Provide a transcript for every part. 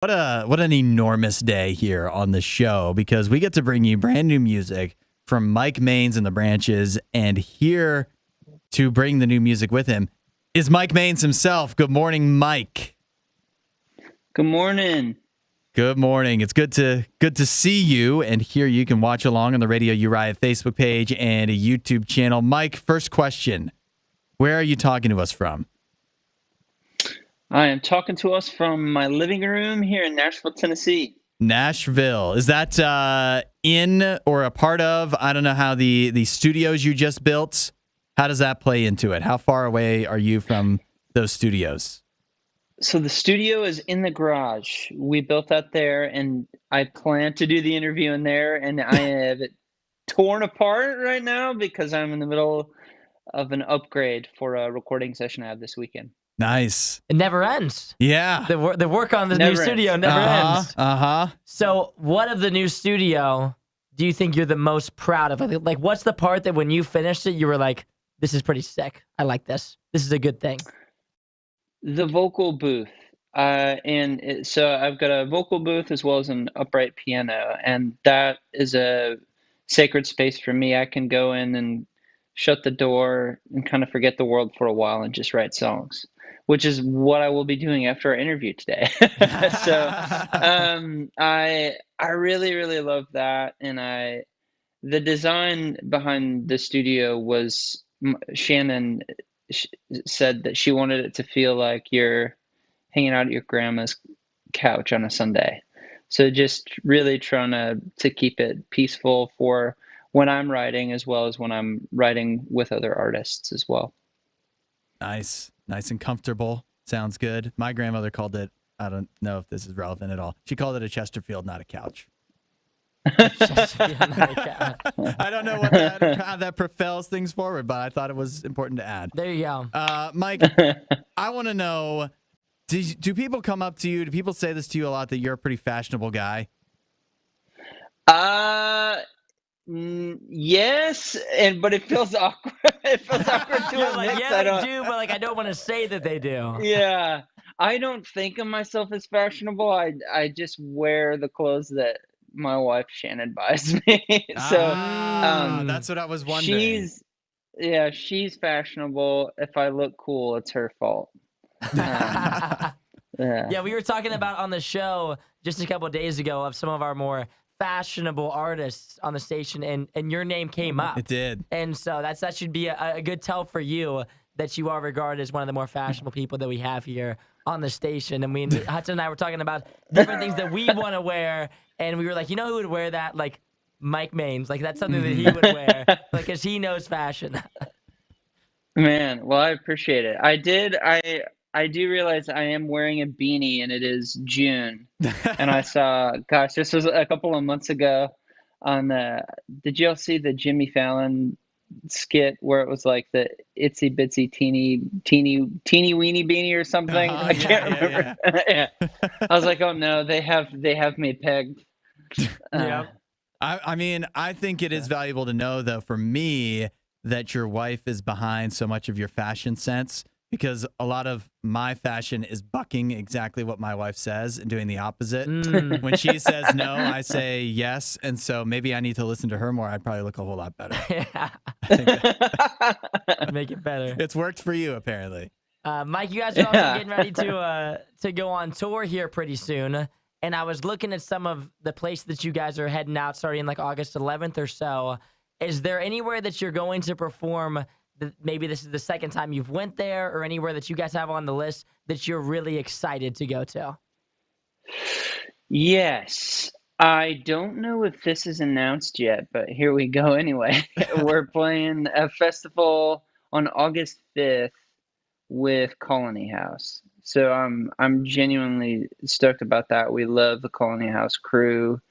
What an enormous day here on the show, because we get to bring you brand new music from Mike Maines and the Branches, and here to bring the new music with him is Mike Maines himself. Good morning, Mike. Good morning. Good morning. It's good to see you and hear you. You can watch along on the RadioU RIOT Facebook page and a YouTube channel. Mike, first question. Where are you talking to us from? I am talking to us from my living room here in Nashville, Tennessee. Nashville. Is that in or a part of, I don't know how the studios you just built, how does that play into it? How far away are you from those studios? So the studio is in the garage. We built that there, and I plan to do the interview in there, and I have it torn apart right now because I'm in the middle of an upgrade for a recording session I have this weekend. Nice. It never ends. Yeah. The work on the new studio never ends. So what of the new studio do you think you're the most proud of? Like, what's the part that when you finished it, you were like, this is pretty sick. I like this. This is a good thing. The vocal booth. So I've got a vocal booth as well as an upright piano, and that is a sacred space for me. I can go in and shut the door and kind of forget the world for a while and just write songs, which is what I will be doing after our interview today. So I really, really love that. And the design behind the studio was Shannon said that she wanted it to feel like you're hanging out at your grandma's couch on a Sunday. So just really trying to keep it peaceful for when I'm writing, as well as when I'm writing with other artists as well. Nice and comfortable. Sounds good. My grandmother called it, I don't know if this is relevant at all, she called it a Chesterfield, not a couch. I don't know how that propels things forward, but I thought it was important to add. There you go. Mike, I want to know, do people come up to you? Do people say this to you a lot, that you're a pretty fashionable guy? Yes, but it feels awkward. It feels awkward to admit. Like, yeah, they do, but like I don't want to say that they do. Yeah, I don't think of myself as fashionable. I just wear the clothes that my wife Shannon buys me. So that's what I was wondering. She's fashionable. If I look cool, it's her fault. Yeah, we were talking about on the show just a couple of days ago of some of our more fashionable artists on the station, and your name came up. It did. And so that should be a good tell for you that you are regarded as one of the more fashionable people that we have here on the station. And Hudson and I were talking about different things that we want to wear, and we were like, you know who would wear that? Like Mike Maines. Like that's something that he would wear, like, because he knows fashion. Man, well, I appreciate it. I do realize I am wearing a beanie, and it is June. And I saw, gosh, this was a couple of months ago on did you all see the Jimmy Fallon skit where it was like the itsy bitsy teeny weeny beanie or something? I can't remember. Yeah. I was like, oh no, they have me pegged. Yeah. I mean, I think it is valuable to know, though, for me, that your wife is behind so much of your fashion sense, because a lot of my fashion is bucking exactly what my wife says and doing the opposite. When she says no, I say yes. And so maybe I need to listen to her more. I'd probably look a whole lot better. Yeah. Make it better. It's worked for you, apparently. Mike, you guys are also getting ready to go on tour here pretty soon. And I was looking at some of the places that you guys are heading out starting like August 11th or so. Is there anywhere that you're going to perform that maybe this is the second time you've went there, or anywhere that you guys have on the list that you're really excited to go to? Yes. I don't know if this is announced yet, but here we go anyway. We're playing a festival on August 5th with Colony House. So I'm genuinely stoked about that. We love the Colony House crew,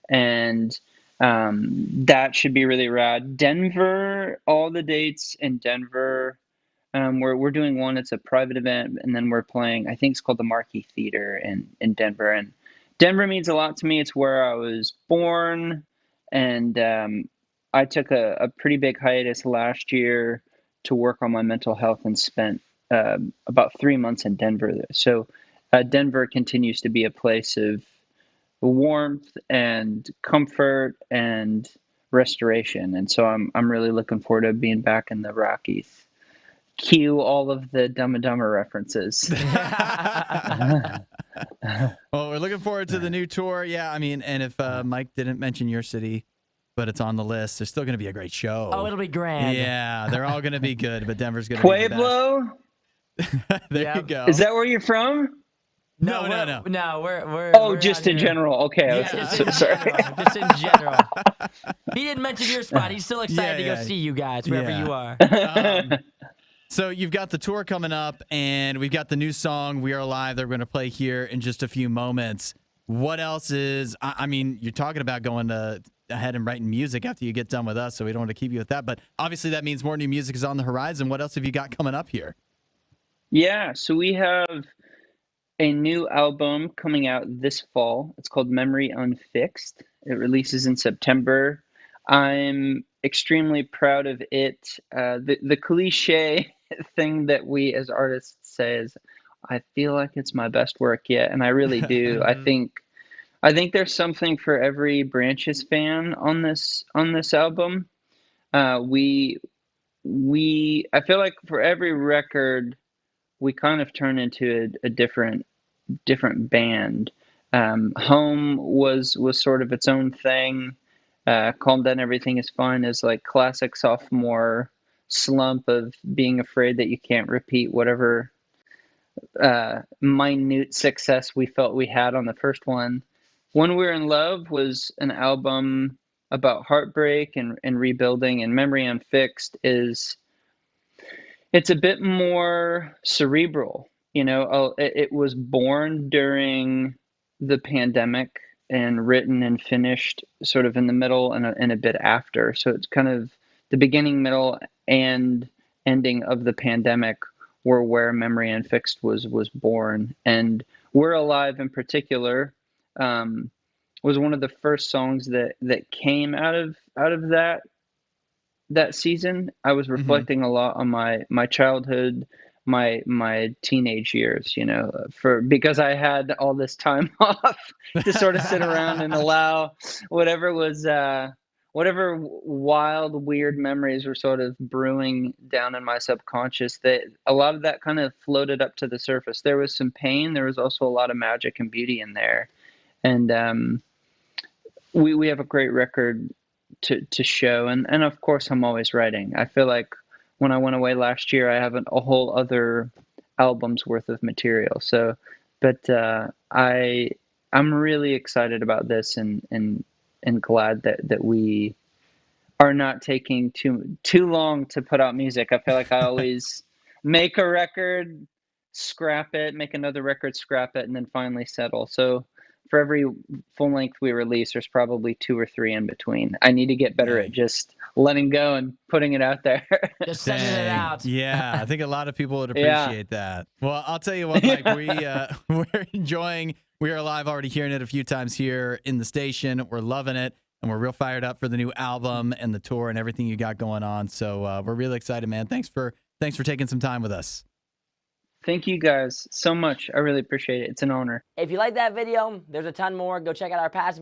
and that should be really rad. Denver, all the dates in Denver. We're doing one. It's a private event, and then we're playing, I think it's called the Marquee Theater in Denver. And Denver means a lot to me. It's where I was born, and I took a pretty big hiatus last year to work on my mental health and spent about 3 months in Denver. So Denver continues to be a place of warmth and comfort and restoration. And so I'm really looking forward to being back in the Rockies. Cue all of the Dumb and Dumber references. Well, we're looking forward to the new tour. Yeah, I mean, and if Mike didn't mention your city, but it's on the list, there's still going to be a great show. Oh, it'll be grand. Yeah, they're all going to be good, but Denver's going to be the best. Pueblo? There you go. Is that where you're from? No. We're Just out in here. general. Okay, Yeah, I was just so in sorry. general. Just in general. He didn't mention your spot. He's still excited to go see you guys wherever you are. So you've got the tour coming up, and we've got the new song, We Are Alive, that we're going to play here in just a few moments. What else is, I mean, you're talking about going ahead and writing music after you get done with us, so we don't want to keep you with that. But obviously that means more new music is on the horizon. What else have you got coming up here? Yeah, so we have a new album coming out this fall. It's called Memory Unfixed. It releases in September. I'm extremely proud of it. The cliche thing that we as artists say is, I feel like it's my best work yet, and I really do. I think there's something for every Branches fan on this album. I feel like for every record we kind of turn into a different band. Home was sort of its own thing. Calm Down, Everything Is Fine is like classic sophomore slump of being afraid that you can't repeat whatever minute success we felt we had on the first one. When We're in Love was an album about heartbreak and rebuilding, and Memory Unfixed it's a bit more cerebral. It was born during the pandemic and written and finished sort of in the middle and a bit after. So it's kind of the beginning, middle, and ending of the pandemic were where Memory Unfixed was born. And We're Alive in particular was one of the first songs that came out of that season. I was reflecting a lot on my childhood, my teenage years, because I had all this time off to sort of sit around and allow whatever wild, weird memories were sort of brewing down in my subconscious, that a lot of that kind of floated up to the surface. There was some pain. There was also a lot of magic and beauty in there. And we have a great record to show. And of course, I'm always writing. I feel like when I went away last year, I have a whole other album's worth of material. So, but I'm really excited about this and glad that we are not taking too long to put out music. I feel like I always make a record, scrap it, make another record, scrap it, and then finally settle. So for every full length we release, there's probably 2 or 3 in between. I need to get better at just letting go and putting it out there. Just sending it out. Yeah, I think a lot of people would appreciate that. Well, I'll tell you what, Mike, we're enjoying We Are Alive, already hearing it a few times here in the station. We're loving it, and we're real fired up for the new album and the tour and everything you got going on. So we're really excited, man. Thanks for taking some time with us. Thank you guys so much. I really appreciate it. It's an honor. If you like that video, there's a ton more. Go check out our past